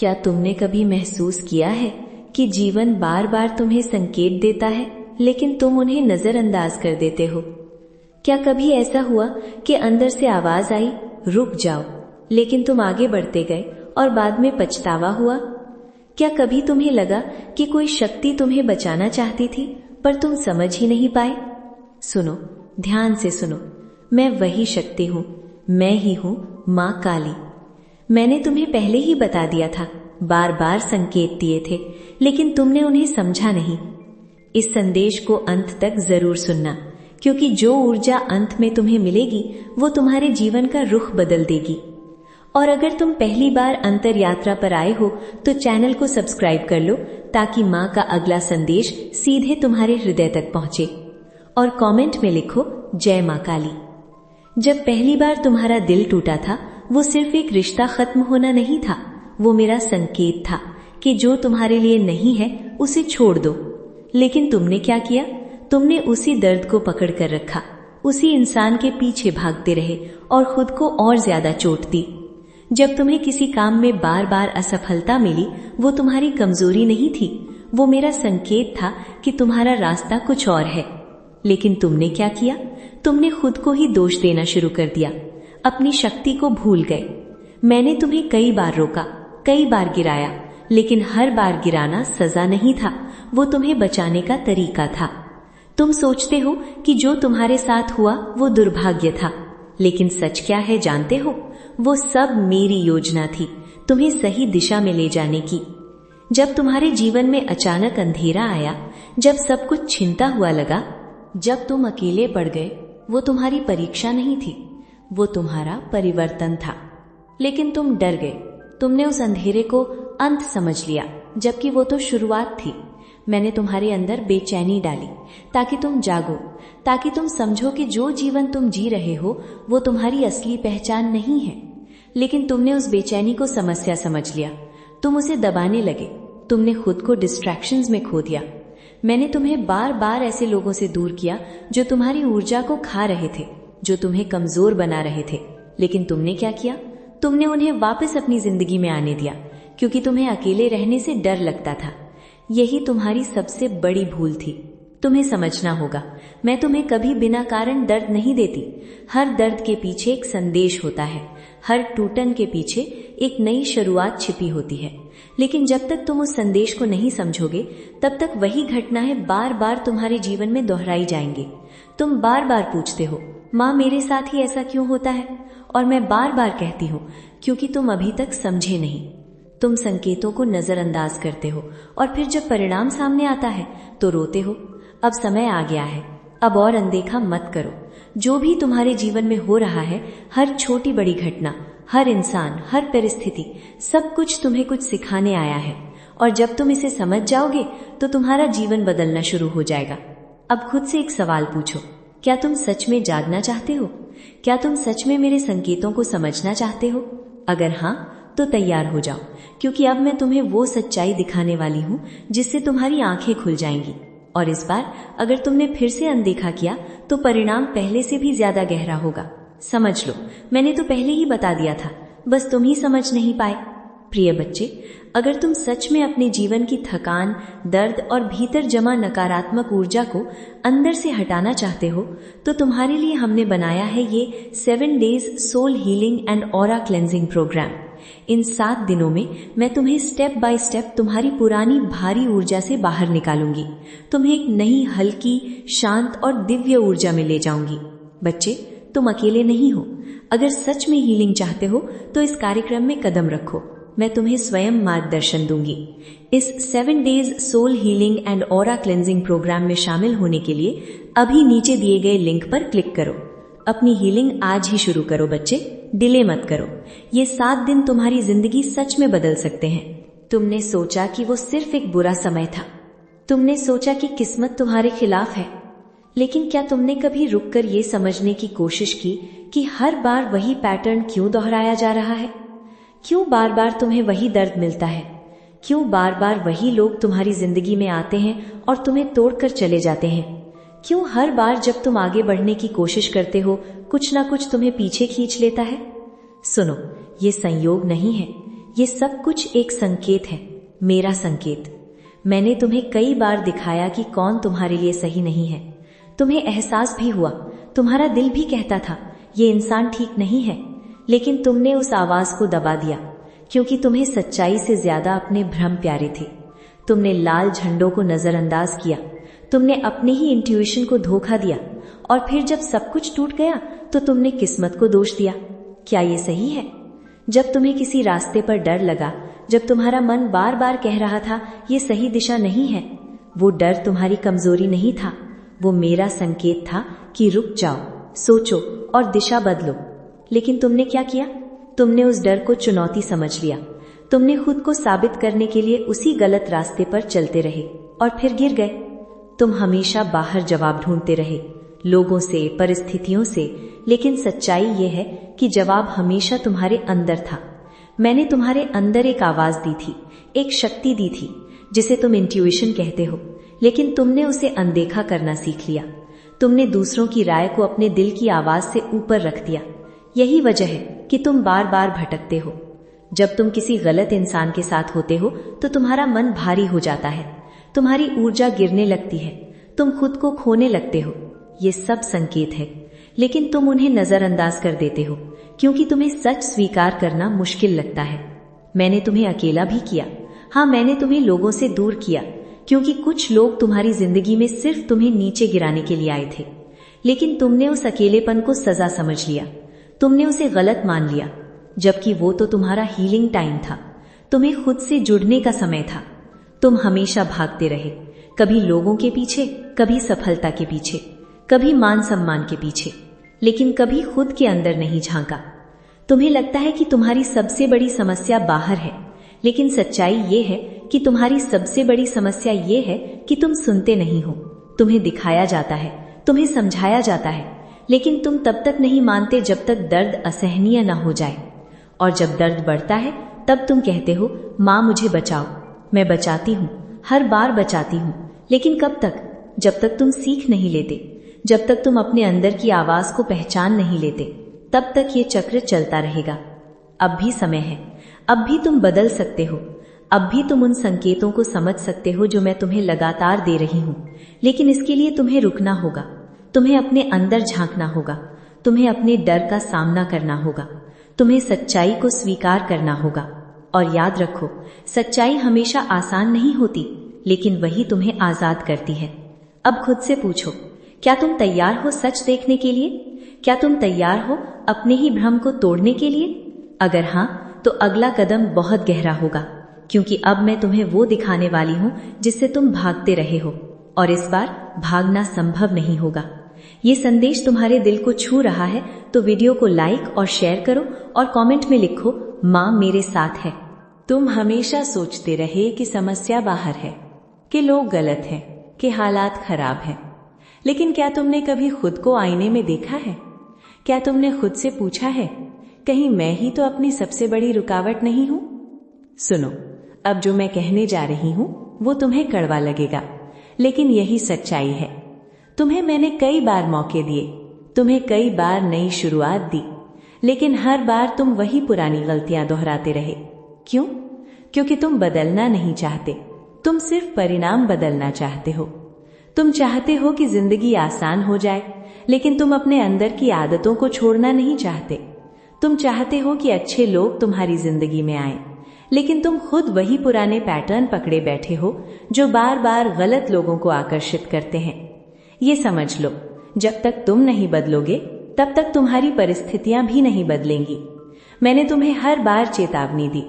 क्या तुमने कभी महसूस किया है कि जीवन बार बार तुम्हें संकेत देता है, लेकिन तुम उन्हें नजरअंदाज कर देते हो? क्या कभी ऐसा हुआ कि अंदर से आवाज आई, रुक जाओ, लेकिन तुम आगे बढ़ते गए और बाद में पछतावा हुआ? क्या कभी तुम्हें लगा कि कोई शक्ति तुम्हें बचाना चाहती थी, पर तुम समझ ही नहीं पाए? सुनो, ध्यान से सुनो, मैं वही शक्ति हूं, मैं ही हूं मां काली। मैंने तुम्हें पहले ही बता दिया था, बार बार संकेत दिए थे, लेकिन तुमने उन्हें समझा नहीं। इस संदेश को अंत तक जरूर सुनना, क्योंकि जो ऊर्जा अंत में तुम्हें मिलेगी वो तुम्हारे जीवन का रुख बदल देगी। और अगर तुम पहली बार अंतर यात्रा पर आए हो तो चैनल को सब्सक्राइब कर लो, ताकि मां का अगला संदेश सीधे तुम्हारे हृदय तक पहुंचे। और कमेंट में लिखो, जय मां काली। जब पहली बार तुम्हारा दिल टूटा था, वो सिर्फ एक रिश्ता खत्म होना नहीं था, वो मेरा संकेत था कि जो तुम्हारे लिए नहीं है उसे छोड़ दो। लेकिन तुमने क्या किया? तुमने उसी दर्द को पकड़ कर रखा, उसी इंसान के पीछे भागते रहे और खुद को और ज्यादा चोट दी। जब तुम्हें किसी काम में बार बार असफलता मिली, वो तुम्हारी कमजोरी नहीं थी, वो मेरा संकेत था कि तुम्हारा रास्ता कुछ और है। लेकिन तुमने क्या किया? तुमने खुद को ही दोष देना शुरू कर दिया, अपनी शक्ति को भूल गए। मैंने तुम्हें कई बार रोका, कई बार गिराया, लेकिन हर बार गिराना सजा नहीं था, वो तुम्हें बचाने का तरीका था। तुम सोचते हो कि जो तुम्हारे साथ हुआ वो दुर्भाग्य था, लेकिन सच क्या है जानते हो? वो सब मेरी योजना थी, तुम्हें सही दिशा में ले जाने की। जब तुम्हारे जीवन में अचानक अंधेरा आया, जब सब कुछ छिनता हुआ लगा, जब तुम अकेले पड़ गए, वो तुम्हारी परीक्षा नहीं थी, वो तुम्हारा परिवर्तन था। लेकिन तुम डर गए, तुमने उस अंधेरे को अंत समझ लिया, जबकि वो तो शुरुआत थी। मैंने तुम्हारे अंदर बेचैनी डाली ताकि तुम जागो, ताकि तुम समझो कि जो जीवन तुम जी रहे हो वो तुम्हारी असली पहचान नहीं है। लेकिन तुमने उस बेचैनी को समस्या समझ लिया, तुम उसे दबाने लगे, तुमने खुद को डिस्ट्रैक्शंस में खो दिया। मैंने तुम्हें बार बार ऐसे लोगों से दूर किया जो तुम्हारी ऊर्जा को खा रहे थे, जो तुम्हें कमजोर बना रहे थे। लेकिन तुमने क्या किया? तुमने उन्हें वापस अपनी जिंदगी में आने दिया, क्योंकि तुम्हें अकेले रहने से डर लगता था। यही तुम्हारी सबसे बड़ी भूल थी। तुम्हें समझना होगा, मैं तुम्हें कभी बिना कारण दर्द नहीं देती। हर दर्द के पीछे एक संदेश होता है, हर टूटन के पीछे एक नई शुरुआत छिपी होती है। लेकिन जब तक तुम उस संदेश को नहीं समझोगे, तब तक वही घटनाएं बार बार तुम्हारे जीवन में दोहराई जाएंगी। तुम बार बार पूछते हो, माँ मेरे साथ ही ऐसा क्यों होता है? और मैं बार बार कहती हूँ, क्योंकि तुम अभी तक समझे नहीं। तुम संकेतों को नजरअंदाज करते हो और फिर जब परिणाम सामने आता है तो रोते हो। अब समय आ गया है, अब और अनदेखा मत करो। जो भी तुम्हारे जीवन में हो रहा है, हर छोटी बड़ी घटना, हर इंसान, हर परिस्थिति, सब कुछ तुम्हें कुछ सिखाने आया है। और जब तुम इसे समझ जाओगे तो तुम्हारा जीवन बदलना शुरू हो जाएगा। अब खुद से एक सवाल पूछो, क्या तुम सच में जागना चाहते हो? क्या तुम सच में मेरे संकेतों को समझना चाहते हो? अगर हाँ, तो तैयार हो जाओ, क्योंकि अब मैं तुम्हें वो सच्चाई दिखाने वाली हूँ जिससे तुम्हारी आंखें खुल जाएंगी। और इस बार अगर तुमने फिर से अनदेखा किया तो परिणाम पहले से भी ज्यादा गहरा होगा। समझ लो, मैंने तो पहले ही बता दिया था, बस तुम ही समझ नहीं पाए। प्रिय बच्चे, अगर तुम सच में अपने जीवन की थकान, दर्द और भीतर जमा नकारात्मक ऊर्जा को अंदर से हटाना चाहते हो, तो तुम्हारे लिए हमने बनाया है ये 7 days soul healing and aura cleansing programme. इन 7 दिनों में मैं तुम्हें स्टेप बाय स्टेप तुम्हारी पुरानी भारी ऊर्जा से बाहर निकालूंगी, तुम्हें एक नई, हल्की, शांत और दिव्य ऊर्जा में ले जाऊंगी। बच्चे, तुम अकेले नहीं हो। अगर सच में हीलिंग चाहते हो तो इस कार्यक्रम में कदम रखो, मैं तुम्हें स्वयं मार्गदर्शन दूंगी। इस 7 days soul healing and aura cleansing programme में शामिल होने के लिए अभी नीचे दिए गए लिंक पर क्लिक करो। अपनी हीलिंग आज ही शुरू करो बच्चे, डिले मत करो। ये 7 दिन तुम्हारी जिंदगी सच में बदल सकते हैं। तुमने सोचा कि वो सिर्फ एक बुरा समय था, तुमने सोचा कि किस्मत तुम्हारे खिलाफ है, लेकिन क्या तुमने कभी रुककर ये समझने की कोशिश की कि हर बार वही पैटर्न क्यों दोहराया जा रहा है? क्यों बार बार तुम्हें वही दर्द मिलता है? क्यों बार बार वही लोग तुम्हारी जिंदगी में आते हैं और तुम्हें तोड़कर चले जाते हैं? क्यों हर बार जब तुम आगे बढ़ने की कोशिश करते हो, कुछ ना कुछ तुम्हें पीछे खींच लेता है? सुनो, ये संयोग नहीं है, ये सब कुछ एक संकेत है, मेरा संकेत। मैंने तुम्हें कई बार दिखाया कि कौन तुम्हारे लिए सही नहीं है। तुम्हें एहसास भी हुआ, तुम्हारा दिल भी कहता था ये इंसान ठीक नहीं है, लेकिन तुमने उस आवाज को दबा दिया, क्योंकि तुम्हें सच्चाई से ज्यादा अपने भ्रम प्यारे थे। तुमने लाल झंडों को नजरअंदाज किया, तुमने अपने ही इंट्यूशन को धोखा दिया, और फिर जब सब कुछ टूट गया तो तुमने किस्मत को दोष दिया। क्या ये सही है? जब तुम्हें किसी रास्ते पर डर लगा, जब तुम्हारा मन बार बार कह रहा था ये सही दिशा नहीं है, वो डर तुम्हारी कमजोरी नहीं था, वो मेरा संकेत था कि रुक जाओ, सोचो और दिशा बदलो। लेकिन तुमने क्या किया? तुमने उस डर को चुनौती समझ लिया। तुमने खुद को साबित करने के लिए उसी गलत रास्ते पर चलते रहे और फिर गिर गए। तुम हमेशा बाहर जवाब ढूंढते रहे, लोगों से, परिस्थितियों से, लेकिन सच्चाई ये है कि जवाब हमेशा तुम्हारे अंदर था। मैंने तुम्हारे अंदर एक आवाज दी थी, एक शक्ति दी थी, जिसे तुम इंट्यूशन कहते हो, लेकिन तुमने उसे अनदेखा करना सीख लिया। तुमने दूसरों की राय को अपने दिल की आवाज से ऊपर रख दिया। यही वजह है कि तुम बार बार भटकते हो। जब तुम किसी गलत इंसान के साथ होते हो तो तुम्हारा मन भारी हो जाता है, तुम्हारी ऊर्जा गिरने लगती है, तुम खुद को खोने लगते हो। ये सब संकेत है, लेकिन तुम उन्हें नजरअंदाज कर देते हो, क्योंकि तुम्हें सच स्वीकार करना मुश्किल लगता है। मैंने तुम्हें अकेला भी किया। हाँ, मैंने तुम्हें लोगों से दूर किया, क्योंकि कुछ लोग तुम्हारी जिंदगी में सिर्फ तुम्हें नीचे गिराने के लिए आए थे। लेकिन तुमने उस अकेलेपन को सजा समझ लिया, तुमने उसे गलत मान लिया, जबकि वो तो तुम्हारा हीलिंग टाइम था। तुम्हें खुद से जुड़ने का समय था। तुम हमेशा भागते रहे, कभी लोगों के पीछे, कभी सफलता के पीछे, कभी मान सम्मान के पीछे, लेकिन कभी खुद के अंदर नहीं झांका। तुम्हें लगता है कि तुम्हारी सबसे बड़ी समस्या बाहर है, लेकिन सच्चाई ये है कि तुम्हारी सबसे बड़ी समस्या ये है कि तुम सुनते नहीं हो। तुम्हें दिखाया जाता है, तुम्हें समझाया जाता है, लेकिन तुम तब तक नहीं मानते जब तक दर्द असहनीय न हो जाए। और जब दर्द बढ़ता है तब तुम कहते हो, माँ मुझे बचाओ। मैं बचाती हूँ, हर बार बचाती हूँ, लेकिन कब तक? जब तक तुम सीख नहीं लेते, जब तक तुम अपने अंदर की आवाज को पहचान नहीं लेते, तब तक ये चक्र चलता रहेगा। अब भी समय है, अब भी तुम बदल सकते हो, अब भी तुम उन संकेतों को समझ सकते हो जो मैं तुम्हें लगातार दे रही हूँ। लेकिन इसके लिए तुम्हें रुकना होगा, तुम्हें अपने अंदर झांकना होगा, तुम्हें अपने डर का सामना करना होगा, तुम्हें सच्चाई को स्वीकार करना होगा। और याद रखो, सच्चाई हमेशा आसान नहीं होती, लेकिन वही तुम्हें आजाद करती है। अब खुद से पूछो, क्या तुम तैयार हो सच देखने के लिए? क्या तुम तैयार हो अपने ही भ्रम को तोड़ने के लिए? अगर हाँ, तो अगला कदम बहुत गहरा होगा, क्योंकि अब मैं तुम्हें वो दिखाने वाली हूँ जिससे तुम भागते रहे हो, और इस बार भागना संभव नहीं होगा। ये संदेश तुम्हारे दिल को छू रहा है तो वीडियो को लाइक और शेयर करो और कमेंट में लिखो, माँ मेरे साथ है। तुम हमेशा सोचते रहे कि समस्या बाहर है, कि लोग गलत हैं, कि हालात खराब हैं, लेकिन क्या तुमने कभी खुद को आईने में देखा है? क्या तुमने खुद से पूछा है, कहीं मैं ही तो अपनी सबसे बड़ी रुकावट नहीं हूं? सुनो, अब जो मैं कहने जा रही हूं वो तुम्हें कड़वा लगेगा, लेकिन यही सच्चाई है। तुम्हें मैंने कई बार मौके दिए, तुम्हें कई बार नई शुरुआत दी, लेकिन हर बार तुम वही पुरानी गलतियां दोहराते रहे। क्यों? क्योंकि तुम बदलना नहीं चाहते, तुम सिर्फ परिणाम बदलना चाहते हो। तुम चाहते हो कि जिंदगी आसान हो जाए, लेकिन तुम अपने अंदर की आदतों को छोड़ना नहीं चाहते। तुम चाहते हो कि अच्छे लोग तुम्हारी जिंदगी में आएं, लेकिन तुम खुद वही पुराने पैटर्न पकड़े बैठे हो जो बार बार गलत लोगों को आकर्षित करते हैं। ये समझ लो, जब तक तुम नहीं बदलोगे तब तक तुम्हारी परिस्थितियां भी नहीं बदलेंगी। मैंने तुम्हें हर बार चेतावनी दी,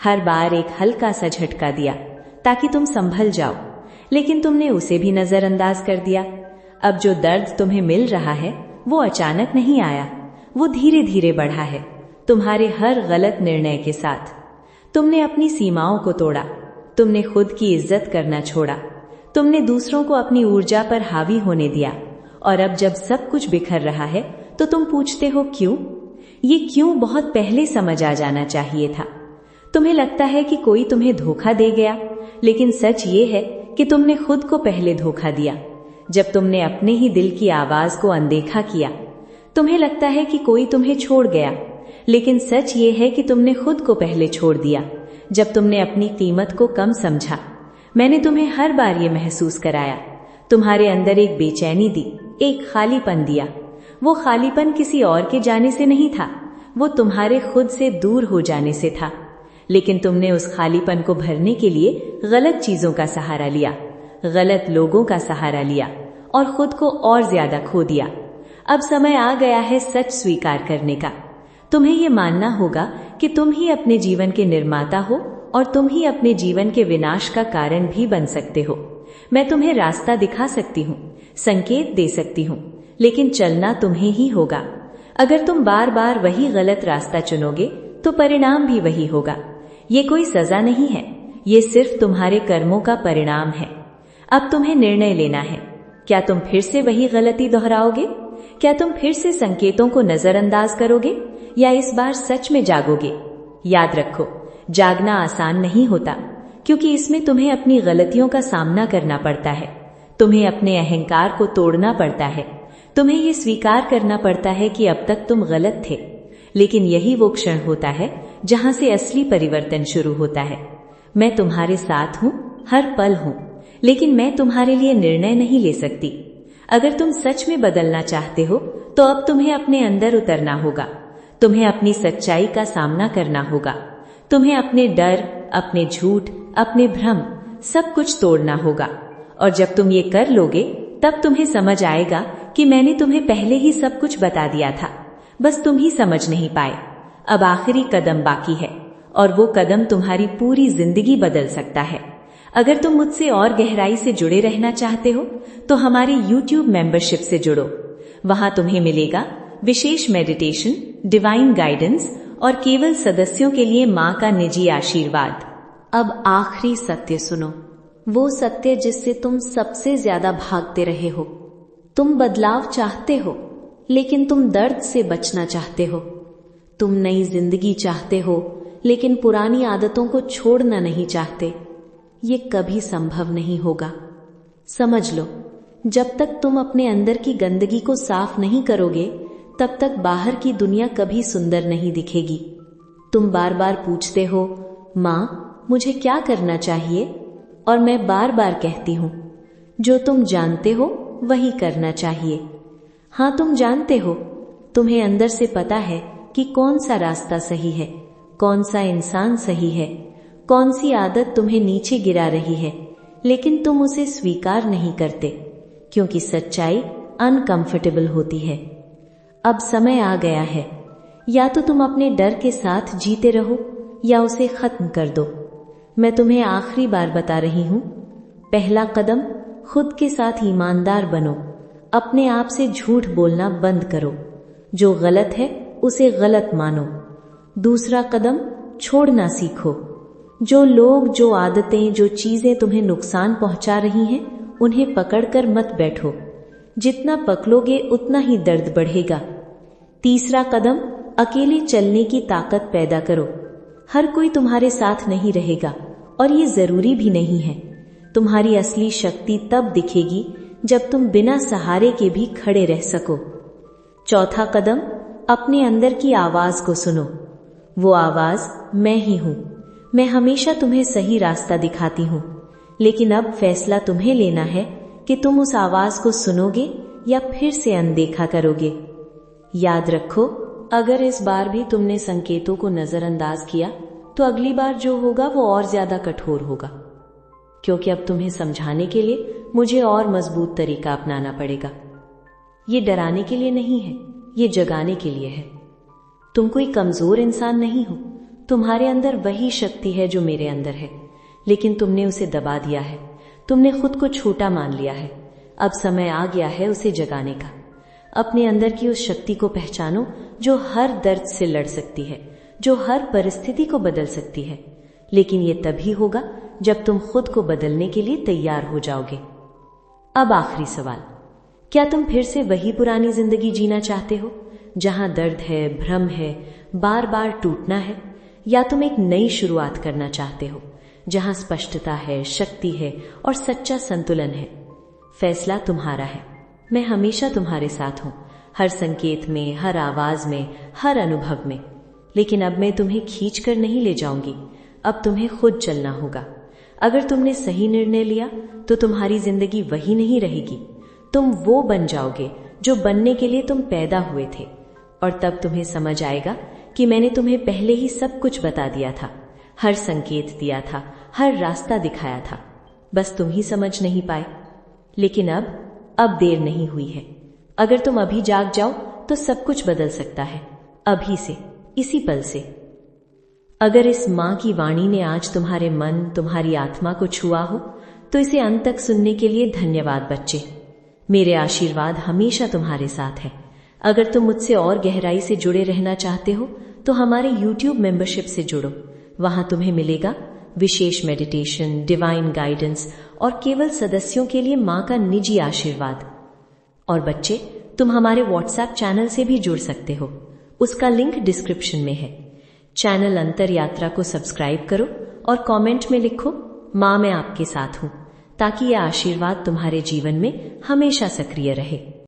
हर बार एक हल्का सा झटका दिया ताकि तुम संभल जाओ, लेकिन तुमने उसे भी नजरअंदाज कर दिया। अब जो दर्द तुम्हें मिल रहा है वो अचानक नहीं आया, वो धीरे धीरे बढ़ा है, तुम्हारे हर गलत निर्णय के साथ। तुमने अपनी सीमाओं को तोड़ा, तुमने खुद की इज्जत करना छोड़ा, तुमने दूसरों को अपनी ऊर्जा पर हावी होने दिया, और अब जब सब कुछ बिखर रहा है तो तुम पूछते हो क्यों? ये क्यों बहुत पहले समझ आ जाना चाहिए था। तुम्हें लगता है कि कोई तुम्हें धोखा दे गया, लेकिन सच ये है कि तुमने खुद को पहले धोखा दिया जब तुमने अपने ही दिल की आवाज को अनदेखा किया। तुम्हें लगता है कि कोई तुम्हें छोड़ गया, लेकिन सच ये है कि तुमने खुद को पहले छोड़ दिया जब तुमने अपनी कीमत को कम समझा। मैंने तुम्हें हर बार ये महसूस कराया, तुम्हारे अंदर एक बेचैनी दी, एक खालीपन दिया। वो खालीपन किसी और के जाने से नहीं था, वो तुम्हारे खुद से दूर हो जाने से था। लेकिन तुमने उस खालीपन को भरने के लिए गलत चीजों का सहारा लिया, गलत लोगों का सहारा लिया और खुद को और ज्यादा खो दिया। अब समय आ गया है सच स्वीकार करने का। तुम्हें ये मानना होगा कि तुम ही अपने जीवन के निर्माता हो और तुम ही अपने जीवन के विनाश का कारण भी बन सकते हो। मैं तुम्हें रास्ता दिखा सकती हूँ, संकेत दे सकती हूँ, लेकिन चलना तुम्हें ही होगा। अगर तुम बार बार वही गलत रास्ता चुनोगे तो परिणाम भी वही होगा। ये कोई सजा नहीं है, ये सिर्फ तुम्हारे कर्मों का परिणाम है। अब तुम्हें निर्णय लेना है, क्या तुम फिर से वही गलती दोहराओगे? क्या तुम फिर से संकेतों को नजरअंदाज करोगे या इस बार सच में जागोगे? याद रखो, जागना आसान नहीं होता, क्योंकि इसमें तुम्हें अपनी गलतियों का सामना करना पड़ता है। तुम्हें अपने अहंकार को तोड़ना पड़ता है, तुम्हें ये स्वीकार करना पड़ता है कि अब तक तुम गलत थे। लेकिन यही वो क्षण होता है जहां से असली परिवर्तन शुरू होता है। मैं तुम्हारे साथ हूं, हर पल हूं, लेकिन मैं तुम्हारे लिए निर्णय नहीं ले सकती। अगर तुम सच में बदलना चाहते हो तो अब तुम्हें अपने अंदर उतरना होगा, तुम्हें अपनी सच्चाई का सामना करना होगा, तुम्हें अपने डर, अपने झूठ, अपने भ्रम सब कुछ तोड़ना होगा। और जब तुम ये कर लोगे तब तुम्हें समझ आएगा कि मैंने तुम्हें पहले ही सब कुछ बता दिया था, बस तुम ही समझ नहीं पाए। अब आखिरी कदम बाकी है और वो कदम तुम्हारी पूरी जिंदगी बदल सकता है। अगर तुम मुझसे और गहराई से जुड़े रहना चाहते हो तो हमारे YouTube मेंबरशिप से जुड़ो। वहां तुम्हें मिलेगा विशेष मेडिटेशन, डिवाइन गाइडेंस और केवल सदस्यों के लिए मां का निजी आशीर्वाद। अब आखिरी सत्य सुनो, वो सत्य जिससे तुम सबसे ज्यादा भागते रहे हो। तुम बदलाव चाहते हो, लेकिन तुम दर्द से बचना चाहते हो। तुम नई जिंदगी चाहते हो, लेकिन पुरानी आदतों को छोड़ना नहीं चाहते। ये कभी संभव नहीं होगा। समझ लो, जब तक तुम अपने अंदर की गंदगी को साफ नहीं करोगे तब तक बाहर की दुनिया कभी सुंदर नहीं दिखेगी। तुम बार बार पूछते हो, मां मुझे क्या करना चाहिए? और मैं बार बार कहती हूं, जो तुम जानते हो वही करना चाहिए। हां, तुम जानते हो, तुम्हें अंदर से पता है कि कौन सा रास्ता सही है, कौन सा इंसान सही है, कौन सी आदत तुम्हें नीचे गिरा रही है, लेकिन तुम उसे स्वीकार नहीं करते क्योंकि सच्चाई अनकंफर्टेबल होती है। अब समय आ गया है, या तो तुम अपने डर के साथ जीते रहो या उसे खत्म कर दो। मैं तुम्हें आखिरी बार बता रही हूं, पहला कदम, खुद के साथ ईमानदार बनो। अपने आप से झूठ बोलना बंद करो, जो गलत है उसे गलत मानो। दूसरा कदम, छोड़ना सीखो। जो लोग, जो आदतें, जो चीजें तुम्हें नुकसान पहुंचा रही हैं, उन्हें पकड़कर मत बैठो। जितना पकड़ोगे उतना ही दर्द बढ़ेगा। तीसरा कदम, अकेले चलने की ताकत पैदा करो। हर कोई तुम्हारे साथ नहीं रहेगा और ये जरूरी भी नहीं है। तुम्हारी असली शक्ति तब दिखेगी जब तुम बिना सहारे के भी खड़े रह सको। चौथा कदम, अपने अंदर की आवाज को सुनो। वो आवाज मैं ही हूं। मैं हमेशा तुम्हें सही रास्ता दिखाती हूं, लेकिन अब फैसला तुम्हें लेना है कि तुम उस आवाज को सुनोगे या फिर से अनदेखा करोगे। याद रखो, अगर इस बार भी तुमने संकेतों को नजरअंदाज किया तो अगली बार जो होगा वो और ज्यादा कठोर होगा, क्योंकि अब तुम्हें समझाने के लिए मुझे और मजबूत तरीका अपनाना पड़ेगा। ये डराने के लिए नहीं है, ये जगाने के लिए है। तुम कोई कमजोर इंसान नहीं हो, तुम्हारे अंदर वही शक्ति है जो मेरे अंदर है, लेकिन तुमने उसे दबा दिया है। तुमने खुद को छोटा मान लिया है। अब समय आ गया है उसे जगाने का। अपने अंदर की उस शक्ति को पहचानो जो हर दर्द से लड़ सकती है, जो हर परिस्थिति को बदल सकती है। लेकिन ये तभी होगा जब तुम खुद को बदलने के लिए तैयार हो जाओगे। अब आखिरी सवाल, क्या तुम फिर से वही पुरानी जिंदगी जीना चाहते हो जहां दर्द है, भ्रम है, बार बार टूटना है, या तुम एक नई शुरुआत करना चाहते हो जहां स्पष्टता है, शक्ति है और सच्चा संतुलन है? फैसला तुम्हारा है। मैं हमेशा तुम्हारे साथ हूं, हर संकेत में, हर आवाज में, हर अनुभव में। लेकिन अब मैं तुम्हें खींच कर नहीं ले जाऊंगी, अब तुम्हें खुद चलना होगा। अगर तुमने सही निर्णय लिया तो तुम्हारी जिंदगी वही नहीं रहेगी, तुम वो बन जाओगे जो बनने के लिए तुम पैदा हुए थे। और तब तुम्हें समझ आएगा कि मैंने तुम्हें पहले ही सब कुछ बता दिया था, हर संकेत दिया था, हर रास्ता दिखाया था, बस तुम ही समझ नहीं पाए। लेकिन अब देर नहीं हुई है। अगर तुम अभी जाग जाओ तो सब कुछ बदल सकता है, अभी से, इसी पल से। अगर इस मां की वाणी ने आज तुम्हारे मन, तुम्हारी आत्मा को छुआ हो तो इसे अंत तक सुनने के लिए धन्यवाद बच्चे। मेरे आशीर्वाद हमेशा तुम्हारे साथ है। अगर तुम मुझसे और गहराई से जुड़े रहना चाहते हो तो हमारे YouTube मेंबरशिप से जुड़ो। वहां तुम्हें मिलेगा विशेष मेडिटेशन, डिवाइन गाइडेंस और केवल सदस्यों के लिए मां का निजी आशीर्वाद। और बच्चे, तुम हमारे WhatsApp चैनल से भी जुड़ सकते हो, उसका लिंक डिस्क्रिप्शन में है। चैनल अंतर यात्रा को सब्सक्राइब करो और कमेंट में लिखो, मां मैं आपके साथ हूं, ताकि यह आशीर्वाद तुम्हारे जीवन में हमेशा सक्रिय रहे।